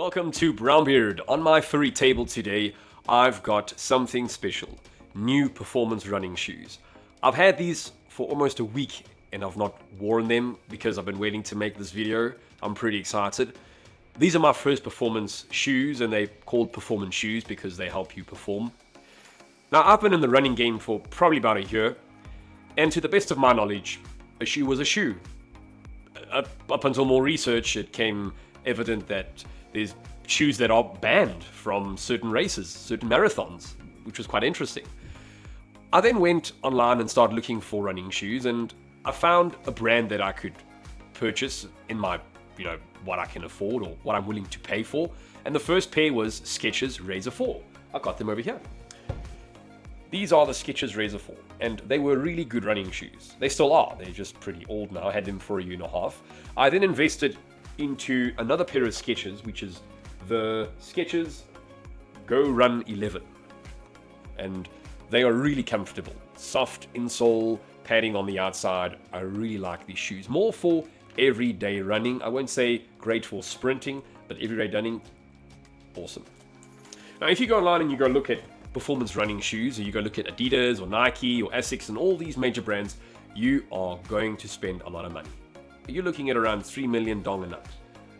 Welcome to Brownbeard. On my furry table today, I've got something special. New performance running shoes. I've had these for almost a week and I've not worn them because I've been waiting to make this video. I'm pretty excited. These are my first performance shoes and they're called performance shoes because they help you perform. Now, I've been in the running game for probably about a year, and to the best of my knowledge, a shoe was a shoe. Up until more research, it came evident that there's shoes that are banned from certain races, certain marathons, which was quite interesting. I then went online and started looking for running shoes, and I found a brand that I could purchase in my, what I can afford or what I'm willing to pay for. And the first pair was Skechers Razor 4. I got them over here. These are the Skechers Razor 4, and they were really good running shoes. They still are. They're just pretty old now. I had them for a year and a half. I then invested into another pair of Skechers, which is the Skechers Go Run 11. And they are really comfortable. Soft insole, padding on the outside. I really like these shoes. More for everyday running. I won't say great for sprinting, but everyday running, awesome. Now, if you go online and you go look at performance running shoes, or you go look at Adidas or Nike or Asics and all these major brands, you are going to spend a lot of money. You're looking at around 3 million dong a nut.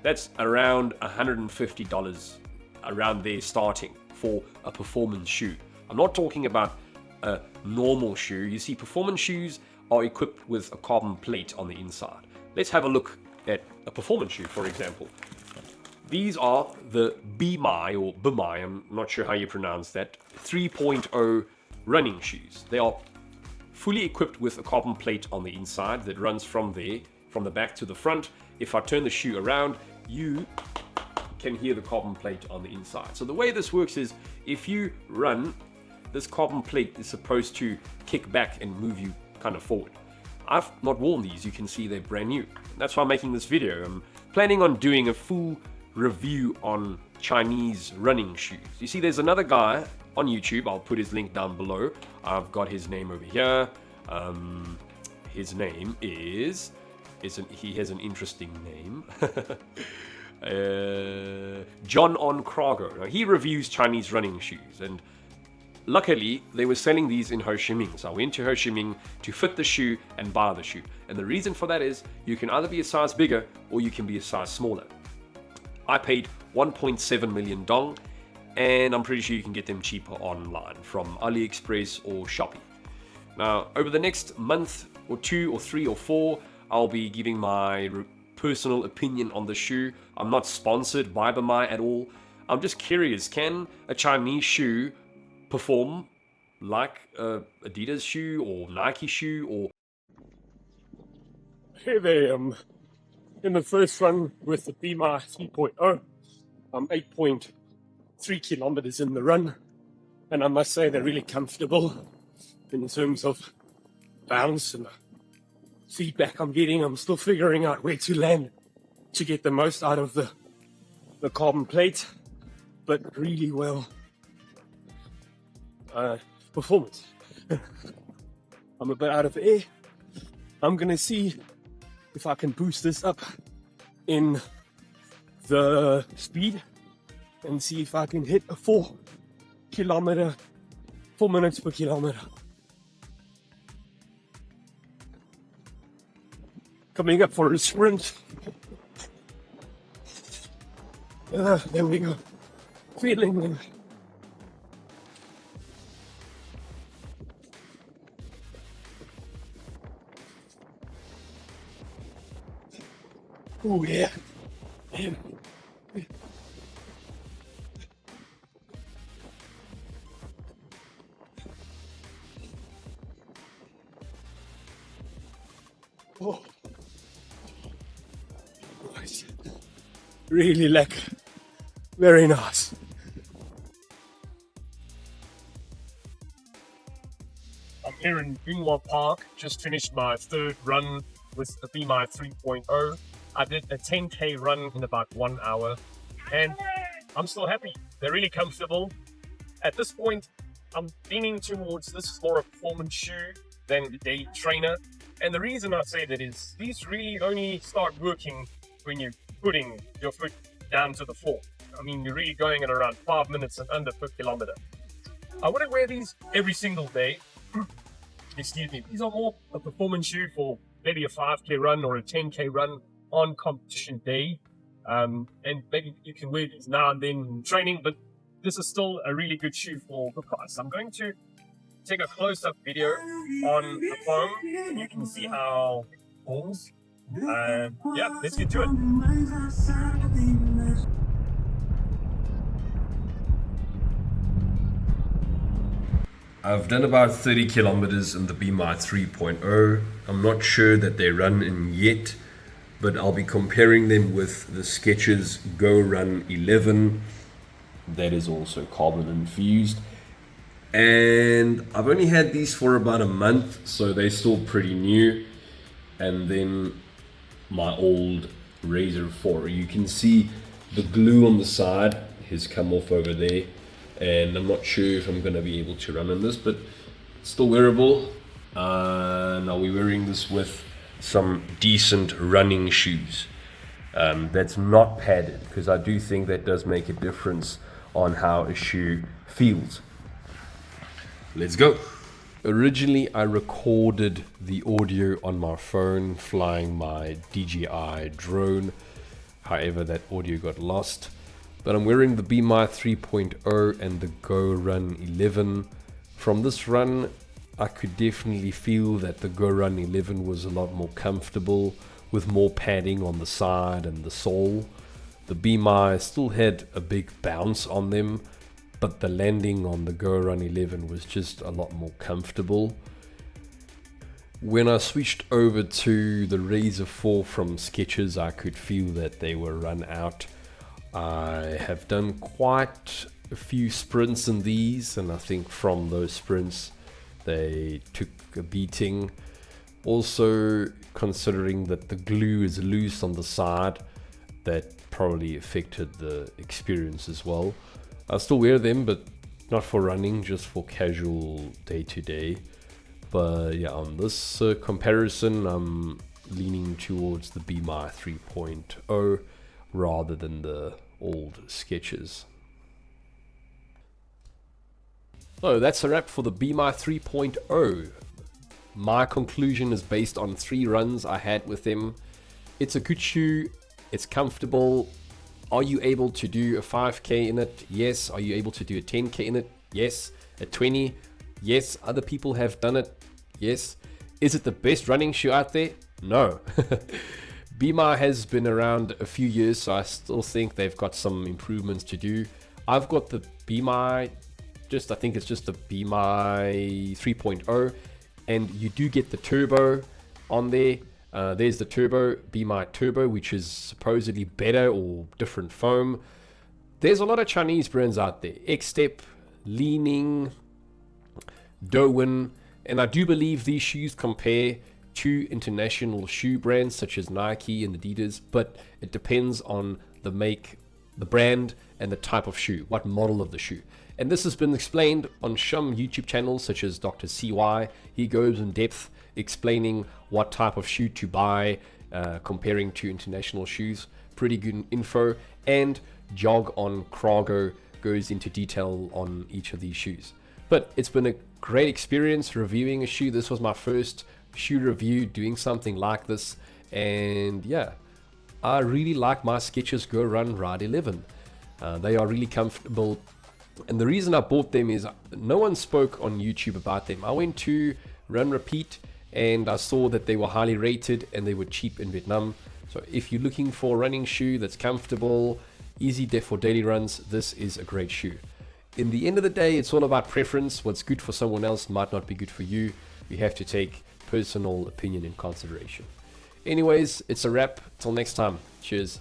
That's around $150 around there starting for a performance shoe. I'm not talking about a normal shoe. You see, performance shoes are equipped with a carbon plate on the inside. Let's have a look at a performance shoe, for example. These are the BMAI, or BMAI, I'm not sure how you pronounce that, 3.0 running shoes. They are fully equipped with a carbon plate on the inside that runs from there, from the back to the front. If I turn the shoe around, you can hear the carbon plate on the inside. So the way this works is, if you run, this carbon plate is supposed to kick back and move you kind of forward. I've not worn these. You can see they're brand new. That's why I'm making this video. I'm planning on doing a full review on Chinese running shoes. You see, there's another guy on YouTube. I'll put his link down below. I've got his name over here. His name is... he has an interesting name. John on Krago. Now, he reviews Chinese running shoes, and luckily they were selling these in Ho Chi Minh. So I went to Ho Chi Minh to fit the shoe and buy the shoe. And the reason for that is you can either be a size bigger or you can be a size smaller. I paid 1.7 million dong, and I'm pretty sure you can get them cheaper online from AliExpress or Shopee. Now, over the next month or 2 or 3 or 4, I'll be giving my personal opinion on the shoe. I'm not sponsored by BMAI at all. I'm just curious, can a Chinese shoe perform like a Adidas shoe or Nike shoe? Or Hey there, in the first run with the BMAI 3.0, I'm 8.3 kilometers in the run, and I must say they're really comfortable in terms of bounce and feedback I'm getting. I'm still figuring out where to land to get the most out of the carbon plate, but really well performance. I'm a bit out of air. I'm gonna see if I can boost this up in the speed and see if I can hit a 4 minutes per kilometer. Coming up for a sprint. There we go. Feeling. Oh yeah. Man. Oh. Nice. Really lekker. Very nice. I'm here in BMAI Park. Just finished my third run with the BMAI 3.0. I did a 10k run in about 1 hour, and I'm still happy. They're really comfortable. At this point, I'm leaning towards this is more a performance shoe than a trainer. And the reason I say that is these really only start working when you're putting your foot down to the floor. I mean, you're really going at around 5 minutes and under per kilometer. I wouldn't wear these every single day. Excuse me. These are more a performance shoe for maybe a 5K run or a 10K run on competition day. And maybe you can wear these now and then in training, but this is still a really good shoe for the price. I'm going to take a close-up video on the foam, and you can see how it performs. Yeah, let's get to it. I've done about 30 kilometers in the BMAI 3.0. I'm not sure that they run in yet, but I'll be comparing them with the Skechers Go Run 11. That is also carbon infused. And I've only had these for about a month, so they're still pretty new. And then my old Razor 4. You can see the glue on the side has come off over there. And I'm not sure if I'm going to be able to run in this, but it's still wearable. And I'll be wearing this with some decent running shoes. That's not padded, because I do think that does make a difference on how a shoe feels. Let's go. Originally, I recorded the audio on my phone flying my DJI drone. However, that audio got lost. But I'm wearing the BMAI 3.0 and the Go Run 11. From this run, I could definitely feel that the Go Run 11 was a lot more comfortable with more padding on the side and the sole. The BMAI still had a big bounce on them, but the landing on the Go Run 11 was just a lot more comfortable. When I switched over to the Razor 4 from Skechers, I could feel that they were run out. I have done quite a few sprints in these, and I think from those sprints they took a beating. Also, considering that the glue is loose on the side, that probably affected the experience as well. I still wear them, but not for running, just for casual day-to-day. But yeah, on this comparison, I'm leaning towards the BMAI 3.0 rather than the old Skechers. So that's a wrap for the BMAI 3.0. My conclusion is based on 3 runs I had with them. It's a good shoe, it's comfortable. Are you able to do a 5K in it? Yes. Are you able to do a 10K in it? Yes. A 20? Yes. Other people have done it? Yes. Is it the best running shoe out there? No. BMAI has been around a few years, so I still think they've got some improvements to do. I've got the BMAI, I think it's just the BMAI 3.0, and you do get the turbo on there. There's the turbo, BMAI Turbo, which is supposedly better or different foam. There's a lot of Chinese brands out there. X-Step, Leaning, Douyin, and I do believe these shoes compare to international shoe brands such as Nike and Adidas, but it depends on the make, the brand, and the type of shoe, what model of the shoe. And this has been explained on some YouTube channels such as Dr. CY. He goes in depth explaining what type of shoe to buy, comparing to international shoes. Pretty good info. And Jog on Krago goes into detail on each of these shoes. But it's been a great experience reviewing a shoe. This was my first shoe review doing something like this, and yeah, I really like my Skechers Go Run Ride 11. They are really comfortable, and the reason I bought them is no one spoke on YouTube about them. I went to Run Repeat and I saw that they were highly rated and they were cheap in Vietnam. So if you're looking for a running shoe that's comfortable, easy for daily runs, this is a great shoe. In the end of the day, it's all about preference. What's good for someone else might not be good for you. You have to take personal opinion in consideration. Anyways, it's a wrap. Till next time. Cheers.